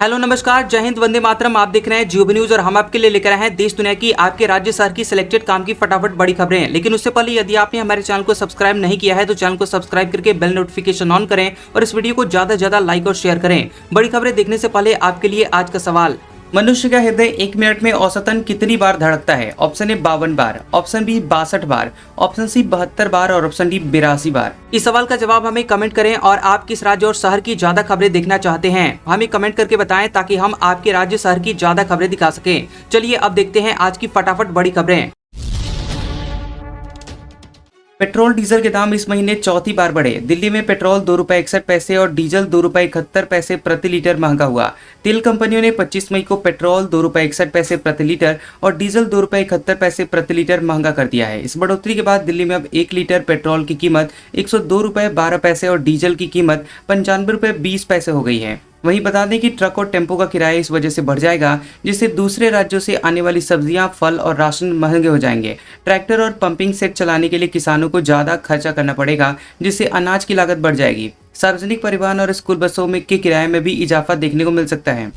Hello नमस्कार, जय हिंद, वंदे मातरम। आप देख रहे हैं जियो न्यूज और हम आपके लिए लेकर आए हैं देश दुनिया की, आपके राज्य शहर की सिलेक्टेड काम की फटाफट बड़ी खबरें। लेकिन उससे पहले यदि आपने हमारे चैनल को सब्सक्राइब नहीं किया है तो चैनल को सब्सक्राइब करके बेल नोटिफिकेशन ऑन करें और इस वीडियो को ज्यादा से ज्यादा लाइक और शेयर करें। बड़ी खबरें देखने से पहले आपके लिए आज का सवाल, मनुष्य का हृदय 1 मिनट में औसतन कितनी बार धड़कता है? ऑप्शन ए 52 बार, ऑप्शन बी 62 बार, ऑप्शन सी 72 बार और ऑप्शन डी 82 बार। इस सवाल का जवाब हमें कमेंट करें और आप किस राज्य और शहर की ज्यादा खबरें देखना चाहते हैं हमें कमेंट करके बताएं ताकि हम आपके राज्य शहर की ज्यादा खबरें दिखा सकें। चलिए अब देखते हैं आज की फटाफट बड़ी खबरें। पेट्रोल डीजल के दाम इस महीने चौथी बार बढ़े। दिल्ली में पेट्रोल 2 रुपए 61 पैसे और डीजल 2 रुपए 71 पैसे प्रति लीटर महंगा हुआ। तेल कंपनियों ने 25 मई को पेट्रोल 2 रुपए 61 पैसे प्रति लीटर और डीजल 2 रुपए 71 पैसे प्रति लीटर महंगा कर दिया है। इस बढ़ोतरी के बाद दिल्ली में अब 1 लीटर पेट्रोल की कीमत 102 रुपए 12 पैसे और डीजल की कीमत 95 रुपए 20 पैसे हो गई है। वहीं बता दें कि ट्रक और टेम्पो का किराया इस वजह से बढ़ जाएगा, जिससे दूसरे राज्यों से आने वाली सब्जियां, फल और राशन महंगे हो जाएंगे। ट्रैक्टर और पंपिंग सेट चलाने के लिए किसानों को ज़्यादा खर्चा करना पड़ेगा, जिससे अनाज की लागत बढ़ जाएगी। सार्वजनिक परिवहन और स्कूल बसों में के किराए में भी इजाफा देखने को मिल सकता है।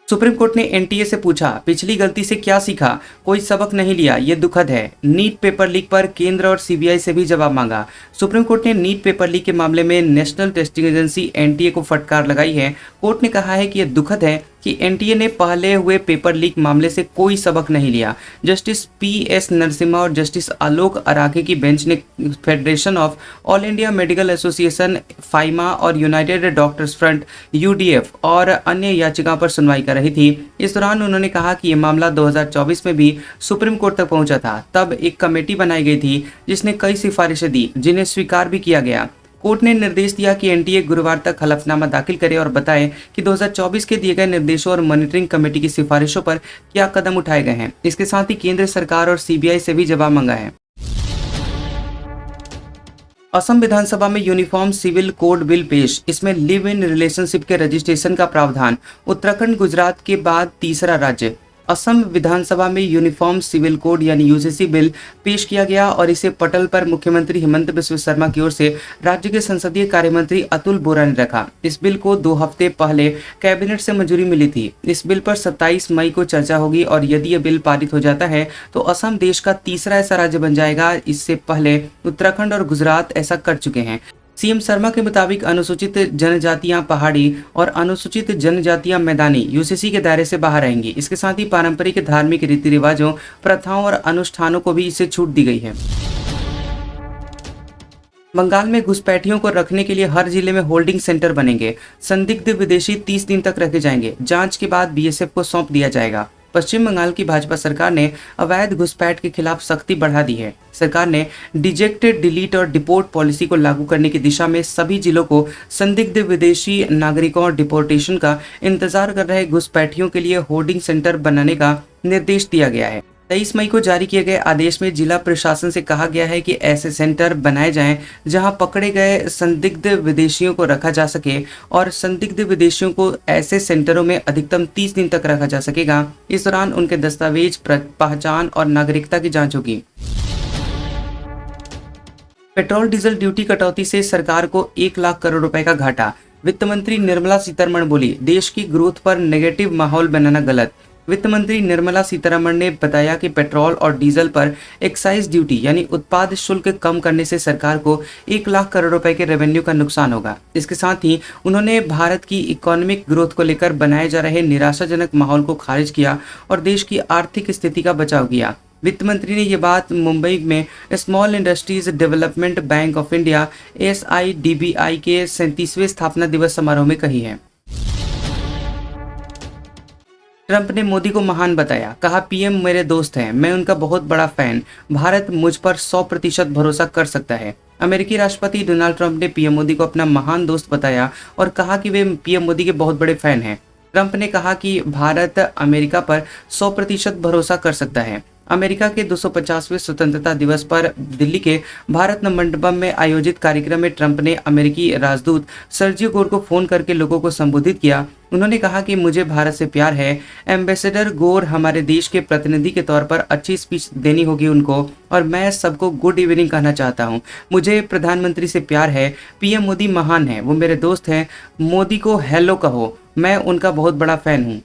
सुप्रीम कोर्ट ने एनटीए से पूछा, पिछली गलती से क्या सीखा? कोई सबक नहीं लिया, ये दुखद है। नीट पेपर लीक पर केंद्र और सीबीआई से भी जवाब मांगा। सुप्रीम कोर्ट ने नीट पेपर लीक के मामले में नेशनल टेस्टिंग एजेंसी एनटीए को फटकार लगाई है। कोर्ट ने कहा है कि यह दुखद है कि एनटीए ने पहले हुए पेपर लीक मामले से कोई सबक नहीं लिया। जस्टिस पीएस नरसिम्हा और जस्टिस आलोक अराखे की बेंच ने Federation of All India Medical Association FAIMA और यूनाइटेड डॉक्टर्स फ्रंट यूडीएफ और अन्य याचिकाओं पर सुनवाई कर रही थी। इस दौरान उन्होंने कहा कि यह मामला 2024 में भी सुप्रीम कोर्ट तक पहुंचा था। तब एक कमेटी बनाई गई थी जिसने कई सिफारिशें दी, जिन्हें स्वीकार भी किया गया। कोर्ट ने निर्देश दिया कि एनटीए गुरुवार तक हलफनामा दाखिल करे और बताए कि 2024 के दिए गए निर्देशों और मॉनिटरिंग कमेटी की सिफारिशों पर क्या कदम उठाए गए हैं। इसके साथ ही केंद्र सरकार और सीबीआई से भी जवाब मांगा है। असम विधानसभा में यूनिफॉर्म सिविल कोड बिल पेश। इसमें लिव इन रिलेशनशिप के रजिस्ट्रेशन का प्रावधान। उत्तराखंड गुजरात के बाद तीसरा राज्य। असम विधानसभा में यूनिफॉर्म सिविल कोड यानी यूसीसी बिल पेश किया गया और इसे पटल पर मुख्यमंत्री हिमंत बिस्वा शर्मा की ओर से राज्य के संसदीय कार्य मंत्री अतुल बोरा ने रखा। इस बिल को 2 हफ्ते पहले कैबिनेट से मंजूरी मिली थी। इस बिल पर 27 मई को चर्चा होगी और यदि यह बिल पारित हो जाता है तो असम देश का तीसरा ऐसा राज्य बन जाएगा। इससे पहले उत्तराखंड और गुजरात ऐसा कर चुके हैं। सीएम शर्मा के मुताबिक अनुसूचित जनजातियां पहाड़ी और अनुसूचित जनजातियां मैदानी यूसीसी के दायरे से बाहर रहेंगी। इसके साथ ही पारंपरिक धार्मिक रीति रिवाजों, प्रथाओं और अनुष्ठानों को भी इससे छूट दी गई है। बंगाल में घुसपैठियों को रखने के लिए हर जिले में होल्डिंग सेंटर बनेंगे। संदिग्ध विदेशी 30 दिन तक रखे जाएंगे। जांच के बाद बीएसएफ को सौंप दिया जाएगा। पश्चिम बंगाल की भाजपा सरकार ने अवैध घुसपैठ के खिलाफ सख्ती बढ़ा दी है। सरकार ने डिजेक्ट, डिलीट और डिपोर्ट पॉलिसी को लागू करने की दिशा में सभी जिलों को संदिग्ध विदेशी नागरिकों और डिपोर्टेशन का इंतजार कर रहे घुसपैठियों के लिए होल्डिंग सेंटर बनाने का निर्देश दिया गया है। 23 मई को जारी किए गए आदेश में जिला प्रशासन से कहा गया है कि ऐसे सेंटर बनाए जाएं जहां पकड़े गए संदिग्ध विदेशियों को रखा जा सके और संदिग्ध विदेशियों को ऐसे सेंटरों में अधिकतम 30 दिन तक रखा जा सकेगा। इस दौरान उनके दस्तावेज, पहचान और नागरिकता की जांच होगी। पेट्रोल डीजल ड्यूटी कटौती से सरकार को 1 लाख करोड़ रुपए का घाटा। वित्त मंत्री निर्मला सीतारमण बोली, देश की ग्रोथ पर नेगेटिव माहौल बनाना गलत। वित्त मंत्री निर्मला सीतारमण ने बताया कि पेट्रोल और डीजल पर एक्साइज ड्यूटी यानी उत्पाद शुल्क कम करने से सरकार को 1 लाख करोड़ रुपए के रेवेन्यू का नुकसान होगा। इसके साथ ही उन्होंने भारत की इकोनॉमिक ग्रोथ को लेकर बनाए जा रहे निराशाजनक माहौल को खारिज किया और देश की आर्थिक स्थिति का बचाव किया। वित्त मंत्री ने ये बात मुंबई में small industries development bank of India SIDBI के 37वें स्थापना दिवस समारोह में कही है। ट्रंप ने मोदी को महान बताया, कहा पीएम मेरे दोस्त हैं, मैं उनका बहुत बड़ा फैन। भारत मुझ पर 100% भरोसा कर सकता है। अमेरिकी राष्ट्रपति डोनाल्ड ट्रंप ने पीएम मोदी को अपना महान दोस्त बताया और कहा कि वे पीएम मोदी के बहुत बड़े फैन हैं। ट्रंप ने कहा कि भारत अमेरिका पर 100% भरोसा कर सकता है। अमेरिका के 250वें स्वतंत्रता दिवस पर दिल्ली के भारत मंडपम में आयोजित कार्यक्रम में ट्रंप ने अमेरिकी राजदूत सर्जियो गोर को फोन करके लोगों को संबोधित किया। उन्होंने कहा कि मुझे भारत से प्यार है। एम्बेसडर गोर हमारे देश के प्रतिनिधि के तौर पर अच्छी स्पीच देनी होगी उनको, और मैं सबको गुड इवनिंग कहना चाहता हूं। मुझे प्रधानमंत्री से प्यार है। पीएम मोदी महान है, वो मेरे दोस्त हैं। मोदी को हेलो कहो, मैं उनका बहुत बड़ा फैन हूं।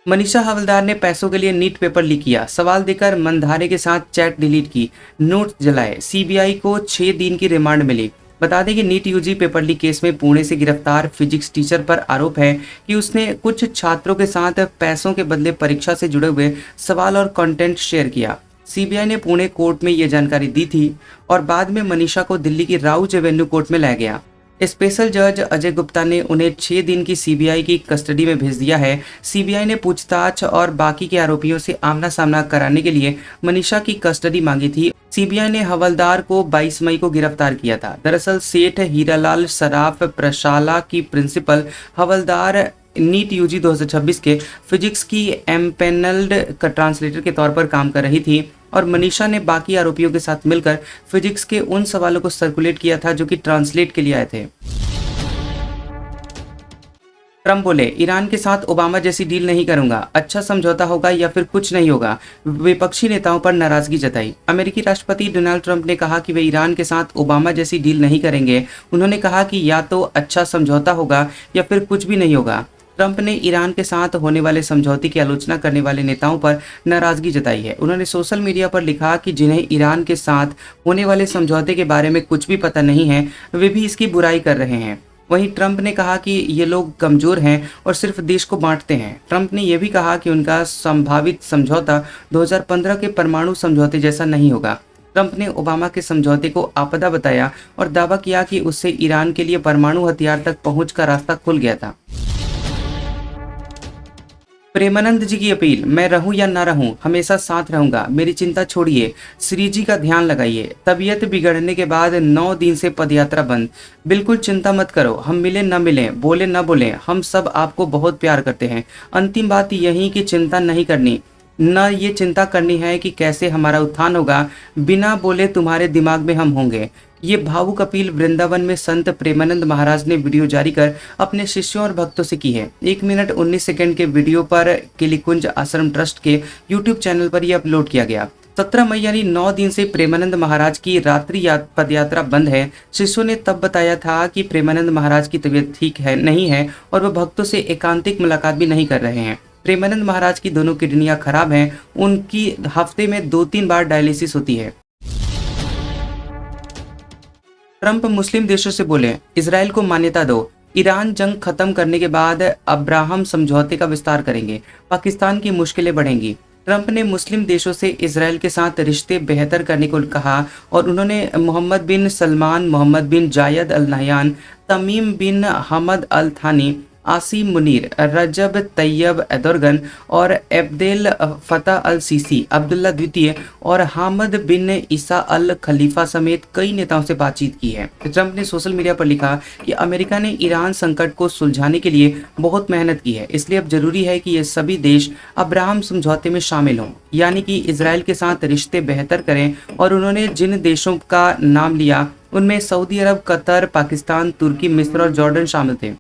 मनीषा हवलदार ने पैसों के लिए नीट पेपर लीक किया, सवाल देकर मंधारे के साथ चैट डिलीट की, नोट्स जलाए। सीबीआई को 6 दिन की रिमांड मिली। बता दें कि NEET UG paper leak case में पुणे से गिरफ्तार फिजिक्स टीचर पर आरोप है कि उसने कुछ छात्रों के साथ पैसों के बदले परीक्षा से जुड़े हुए सवाल और कंटेंट शेयर किया। सीबीआई ने पुणे कोर्ट में ये जानकारी दी थी और बाद में मनीषा को दिल्ली की राउज एवेन्यू कोर्ट में लाया गया। स्पेशल जज अजय गुप्ता ने उन्हें 6 दिन की सीबीआई की कस्टडी में भेज दिया है। सीबीआई ने पूछताछ और बाकी के आरोपियों से आमना सामना कराने के लिए मनीषा की कस्टडी मांगी थी। सीबीआई ने हवलदार को 22 मई को गिरफ्तार किया था। दरअसल सेठ हीरालाल सराफ प्रशाला की प्रिंसिपल हवलदार नीट यूजी 2026 के फिजिक्स की एम्पेनल्ड ट्रांसलेटर के तौर पर काम कर रही थी और मनीषा ने बाकी आरोपियों के साथ मिलकर फिजिक्स के उन सवालों को सर्कुलेट किया था जो कि ट्रांसलेट के लिए आए थे। ट्रंप बोले, ईरान के साथ ओबामा जैसी डील नहीं करूंगा, अच्छा समझौता होगा या फिर कुछ नहीं होगा। विपक्षी नेताओं पर नाराजगी जताई। अमेरिकी राष्ट्रपति डोनाल्ड ट्रंप ने कहा कि वे ईरान के साथ ओबामा जैसी डील नहीं करेंगे। उन्होंने कहा कि या तो अच्छा समझौता होगा या फिर कुछ भी नहीं होगा। ट्रंप ने ईरान के साथ होने वाले समझौते की आलोचना करने वाले नेताओं पर नाराजगी जताई है। उन्होंने सोशल मीडिया पर लिखा कि जिन्हें ईरान के साथ होने वाले समझौते के बारे में कुछ भी पता नहीं है, वे भी इसकी बुराई कर रहे हैं। वहीं ट्रंप ने कहा कि ये लोग कमजोर हैं और सिर्फ देश को बांटते हैं। ट्रंप ने यह भी कहा कि उनका संभावित समझौता 2015 के परमाणु समझौते जैसा नहीं होगा। ट्रंप ने ओबामा के समझौते को आपदा बताया और दावा किया कि उससे ईरान के लिए परमाणु हथियार तक पहुंच का रास्ता खुल गया था। प्रेमानंद जी की अपील, मैं रहूं या ना रहूं, हमेशा साथ रहूंगा। मेरी चिंता छोड़िए, श्री जी का ध्यान लगाइए। तबीयत बिगड़ने के बाद 9 दिन से पदयात्रा बंद। बिल्कुल चिंता मत करो, हम मिले न मिले, बोले न बोले, हम सब आपको बहुत प्यार करते हैं। अंतिम बात यही कि चिंता नहीं करनी, न ये चिंता करनी है कि कैसे हमारा उत्थान होगा। बिना बोले तुम्हारे दिमाग में हम होंगे। ये भावुक अपील वृंदावन में संत प्रेमानंद महाराज ने वीडियो जारी कर अपने शिष्यों और भक्तों से की है। 1 मिनट 19 सेकंड के वीडियो पर किलिकुंज आश्रम ट्रस्ट के यूट्यूब चैनल पर यह अपलोड किया गया। 17 मई यानी 9 दिन से प्रेमानंद महाराज की रात्रि पदयात्रा बंद है। शिष्यों ने तब बताया था कि प्रेमानंद महाराज की तबीयत ठीक है नहीं है और वह भक्तों से एकांतिक मुलाकात भी नहीं कर रहे हैं। प्रेमानंद महाराज की दोनों किडनियां खराब हैं। उनकी हफ्ते में 2-3 बार डायलिसिस होती है। ट्रंप मुस्लिम देशों से बोले, इजराइल को मान्यता दो। ईरान जंग खत्म करने के बाद अब्राहम समझौते का विस्तार करेंगे। पाकिस्तान की मुश्किलें बढ़ेंगी। ट्रंप ने मुस्लिम देशों से इजराइल के साथ रिश्ते बेहतर करने को कहा और उन्होंने मोहम्मद बिन सलमान, मोहम्मद बिन जायद अल नहयान, तमीम बिन हमद अल थानी, आसिम मुनीर, रजब तैयब एर्दोगन और अब्देल फतह अल सीसी, अब्दुल्ला द्वितीय और हामद बिन ईसा अल खलीफा समेत कई नेताओं से बातचीत की है। ट्रंप ने सोशल मीडिया पर लिखा कि अमेरिका ने ईरान संकट को सुलझाने के लिए बहुत मेहनत की है, इसलिए अब जरूरी है कि ये सभी देश अब्राहम समझौते में शामिल हों, यानी कि इजराइल के साथ रिश्ते बेहतर करें। और उन्होंने जिन देशों का नाम लिया उनमें सऊदी अरब, कतर, पाकिस्तान, तुर्की, मिस्र और जॉर्डन शामिल थे।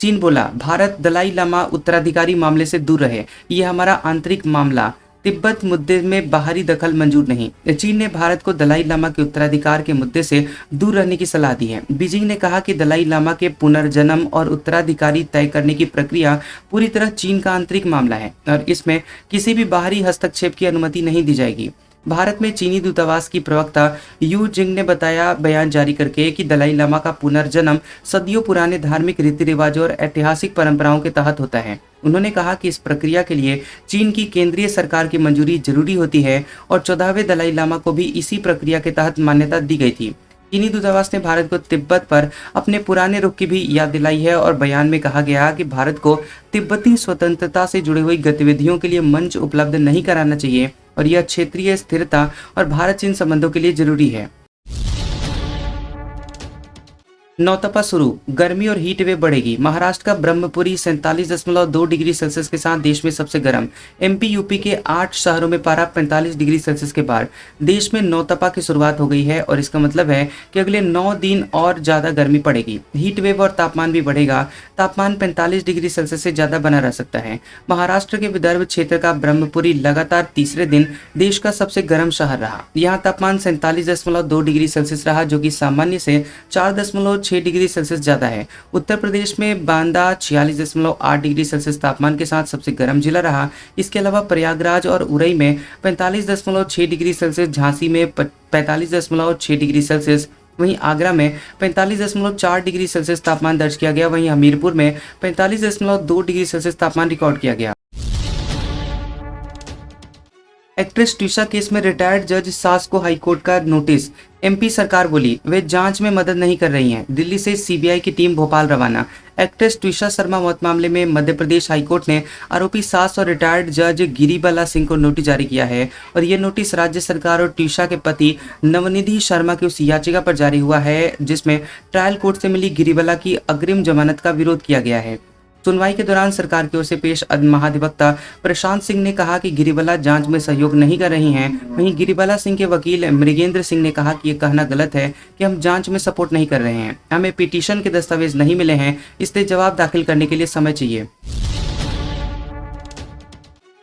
चीन बोला, भारत दलाई लामा उत्तराधिकारी मामले से दूर रहे, ये हमारा आंतरिक मामला। तिब्बत मुद्दे में बाहरी दखल मंजूर नहीं। चीन ने भारत को दलाई लामा के उत्तराधिकार के मुद्दे से दूर रहने की सलाह दी है। बीजिंग ने कहा कि दलाई लामा के पुनर्जन्म और उत्तराधिकारी तय करने की प्रक्रिया पूरी तरह चीन का आंतरिक मामला है और इसमें किसी भी बाहरी हस्तक्षेप की अनुमति नहीं दी जाएगी। भारत में चीनी दूतावास की प्रवक्ता यू जिंग ने बताया बयान जारी करके कि दलाई लामा का पुनर्जन्म सदियों पुराने धार्मिक रीति रिवाजों और ऐतिहासिक परंपराओं के तहत होता है। उन्होंने कहा कि इस प्रक्रिया के लिए चीन की केंद्रीय सरकार की मंजूरी जरूरी होती है और 14वें दलाई लामा को भी इसी प्रक्रिया के तहत मान्यता दी गई थी। चीनी दूतावास ने भारत को तिब्बत पर अपने पुराने रुख की भी याद दिलाई है और बयान में कहा गया कि भारत को तिब्बती स्वतंत्रता से जुड़ी हुई गतिविधियों के लिए मंच उपलब्ध नहीं कराना चाहिए और यह क्षेत्रीय स्थिरता और भारत चीन संबंधों के लिए जरूरी है। नौतपा शुरू, गर्मी और हीट वेव बढ़ेगी। महाराष्ट्र का ब्रह्मपुरी 47.2 डिग्री सेल्सियस के साथ देश में सबसे गर्म। एमपी यूपी के 8 शहरों में पारा 45 डिग्री सेल्सियस के पार। देश में नौतपा की शुरुआत हो गई है और इसका मतलब है कि अगले 9 दिन और ज़्यादा गर्मी पड़ेगी। हीट वेव और तापमान भी बढ़ेगा। तापमान 45 डिग्री सेल्सियस से ज़्यादा बना रह सकता है। महाराष्ट्र के विदर्भ क्षेत्र का ब्रह्मपुरी लगातार तीसरे दिन देश का सबसे गर्म शहर रहा। यहाँ तापमान 47.2 डिग्री सेल्सियस रहा, जो कि सामान्य से 4.6 डिग्री सेल्सियस ज्यादा है। उत्तर प्रदेश में बांदा 46.8 डिग्री सेल्सियस तापमान के साथ सबसे गर्म जिला रहा। इसके अलावा प्रयागराज और उरई में 45.6 डिग्री सेल्सियस, झांसी में 45.6 डिग्री सेल्सियस, वहीं आगरा में 45.4 डिग्री सेल्सियस तापमान दर्ज किया गया। वहीं हमीरपुर में 45.2 डिग्री सेल्सियस तापमान रिकॉर्ड किया गया। एक्ट्रेस ट्विशा केस में रिटायर्ड जज सास को हाईकोर्ट का नोटिस। एमपी सरकार बोली वे जांच में मदद नहीं कर रही हैं। दिल्ली से सीबीआई की टीम भोपाल रवाना। एक्ट्रेस ट्विशा शर्मा मौत मामले में मध्य प्रदेश हाईकोर्ट ने आरोपी सास और रिटायर्ड जज गिरिबाला सिंह को नोटिस जारी किया है और ये नोटिस राज्य सरकार और ट्विशा के पति नवनिधि शर्मा की उस याचिका पर जारी हुआ है जिसमें ट्रायल कोर्ट से मिली गिरिबाला की अग्रिम जमानत का विरोध किया गया है। सुनवाई के दौरान सरकार की ओर से पेश महाधिवक्ता प्रशांत सिंह ने कहा कि गिरिबाला जांच में सहयोग नहीं कर रही हैं। वहीं गिरिबाला सिंह के वकील मृगेंद्र सिंह ने कहा कि यह कहना गलत है कि हम जांच में सपोर्ट नहीं कर रहे हैं। हमें पिटीशन के दस्तावेज नहीं मिले हैं, इसलिए जवाब दाखिल करने के लिए समय चाहिए।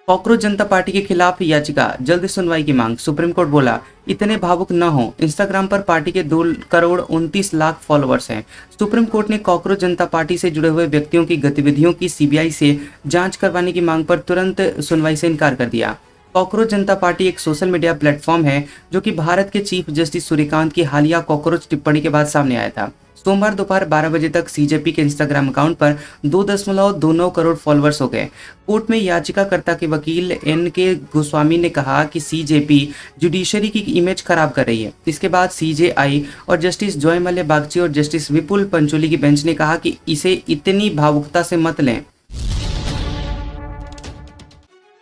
कॉकरोच जनता पार्टी के खिलाफ याचिका, जल्द सुनवाई की मांग। सुप्रीम कोर्ट बोला इतने भावुक न हो। इंस्टाग्राम पर पार्टी के 2 करोड़ 29 लाख फॉलोअर्स हैं। सुप्रीम कोर्ट ने कॉकरोच जनता पार्टी से जुड़े हुए व्यक्तियों की गतिविधियों की सीबीआई से जांच करवाने की मांग पर तुरंत सुनवाई से इनकार कर दिया। कॉकरोच जनता पार्टी एक सोशल मीडिया प्लेटफॉर्म है जो कि भारत के चीफ जस्टिस सूर्यकांत की हालिया कॉकरोच टिप्पणी के बाद सामने आया था। सोमवार दोपहर 12 बजे तक सीजेपी के इंस्टाग्राम अकाउंट पर 2.29 करोड़ फॉलोअर्स हो गए। कोर्ट में याचिकाकर्ता के वकील एन.के. गोस्वामी ने कहा कि सीजेपी जुडिशरी की इमेज खराब कर रही है। इसके बाद सीजेआई और जस्टिस जॉयमल्य बागची और जस्टिस विपुल पंचोली की बेंच ने कहा कि इसे इतनी भावुकता से मत लें।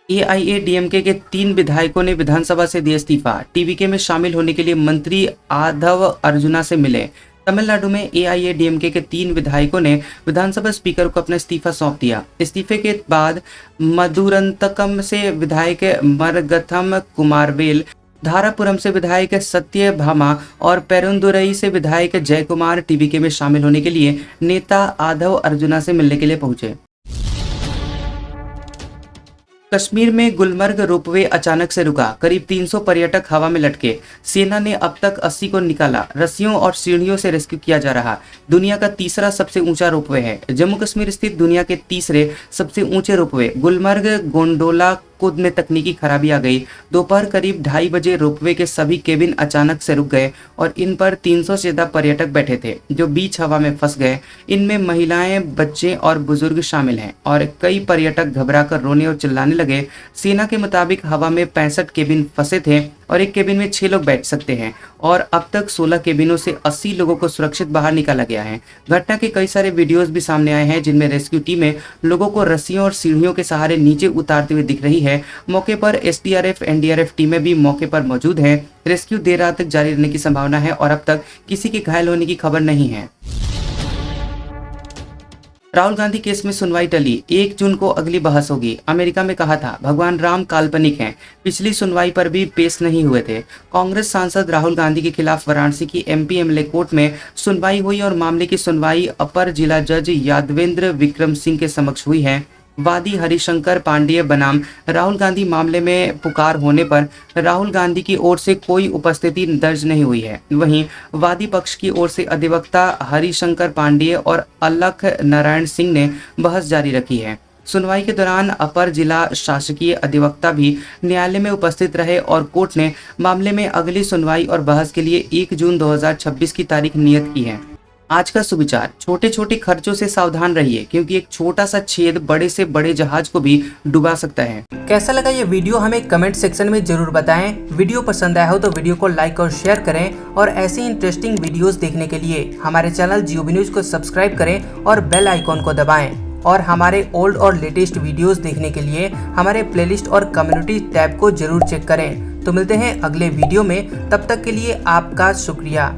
एआईएडीएमके के 3 विधायकों ने विधानसभा से दिया इस्तीफा। टीवीके में शामिल होने के लिए मंत्री आधव अर्जुना से मिले। तमिलनाडु में एआईएडीएमके के 3 विधायकों ने विधानसभा स्पीकर को अपना इस्तीफा सौंप दिया। इस्तीफे के बाद मधुरंतकम से विधायक मरगथम कुमारवेल, धारापुरम से विधायक सत्य भामा और पेरुंदुरई से विधायक जय कुमार टीवीके में शामिल होने के लिए नेता आधव अर्जुना से मिलने के लिए पहुंचे। कश्मीर में गुलमर्ग रोपवे अचानक से रुका। करीब 300 पर्यटक हवा में लटके। सेना ने अब तक 80 को निकाला। रस्सियों और सीढ़ियों से रेस्क्यू किया जा रहा। दुनिया का तीसरा सबसे ऊंचा रोपवे है। जम्मू कश्मीर स्थित दुनिया के तीसरे सबसे ऊंचे रोपवे गुलमर्ग गोंडोला कुद में तकनीकी खराबी आ गई। दोपहर करीब 2:30 बजे रोपवे के सभी केबिन अचानक से रुक गए और इन पर 300 से ज्यादा पर्यटक बैठे थे जो बीच हवा में फंस गए। इनमें महिलाएं, बच्चे और बुजुर्ग शामिल हैं और कई पर्यटक घबराकर रोने और चिल्लाने लगे। सेना के मुताबिक हवा में 65 केबिन फंसे थे और एक केबिन में 6 लोग बैठ सकते हैं और अब तक 16 केबिनों से 80 लोगों को सुरक्षित बाहर निकाला गया है। घटना के कई सारे वीडियोस भी सामने आए हैं जिनमें रेस्क्यू टीमें लोगों को रस्सियों और सीढ़ियों के सहारे नीचे उतारते हुए दिख रही है। मौके पर एसडीआरएफ, एनडीआरएफ टीमें भी मौके पर मौजूद हैं। रेस्क्यू देर रात तक जारी रहने की संभावना है और अब तक किसी के घायल होने की खबर नहीं है। राहुल गांधी केस में सुनवाई टली। 1 जून को अगली बहस होगी। अमेरिका में कहा था भगवान राम काल्पनिक हैं। पिछली सुनवाई पर भी पेश नहीं हुए थे। कांग्रेस सांसद राहुल गांधी के खिलाफ वाराणसी की एमपीएमएलए कोर्ट में सुनवाई हुई और मामले की सुनवाई अपर जिला जज यादवेंद्र विक्रम सिंह के समक्ष हुई है। वादी हरिशंकर पांडेय बनाम राहुल गांधी मामले में पुकार होने पर राहुल गांधी की ओर से कोई उपस्थिति दर्ज नहीं हुई है। वहीं वादी पक्ष की ओर से अधिवक्ता हरिशंकर पांडेय और अलख नारायण सिंह ने बहस जारी रखी है। सुनवाई के दौरान अपर जिला शासकीय अधिवक्ता भी न्यायालय में उपस्थित रहे और कोर्ट ने मामले में अगली सुनवाई और बहस के लिए 1 जून 2026 की तारीख नियत की है। आज का सुविचार, छोटे छोटे खर्चों से सावधान रहिए क्योंकि एक छोटा सा छेद बड़े से बड़े जहाज को भी डुबा सकता है। कैसा लगा ये वीडियो हमें कमेंट सेक्शन में जरूर बताएं। वीडियो पसंद आया हो तो वीडियो को लाइक और शेयर करें और ऐसे इंटरेस्टिंग वीडियोस देखने के लिए हमारे चैनल जियोबी न्यूज को सब्सक्राइब करें और बेल आइकॉन को दबाएं। और हमारे ओल्ड और लेटेस्ट वीडियोस देखने के लिए हमारे प्लेलिस्ट और कम्युनिटी टैब को जरूर चेक करें। तो मिलते हैं अगले वीडियो में, तब तक के लिए आपका शुक्रिया।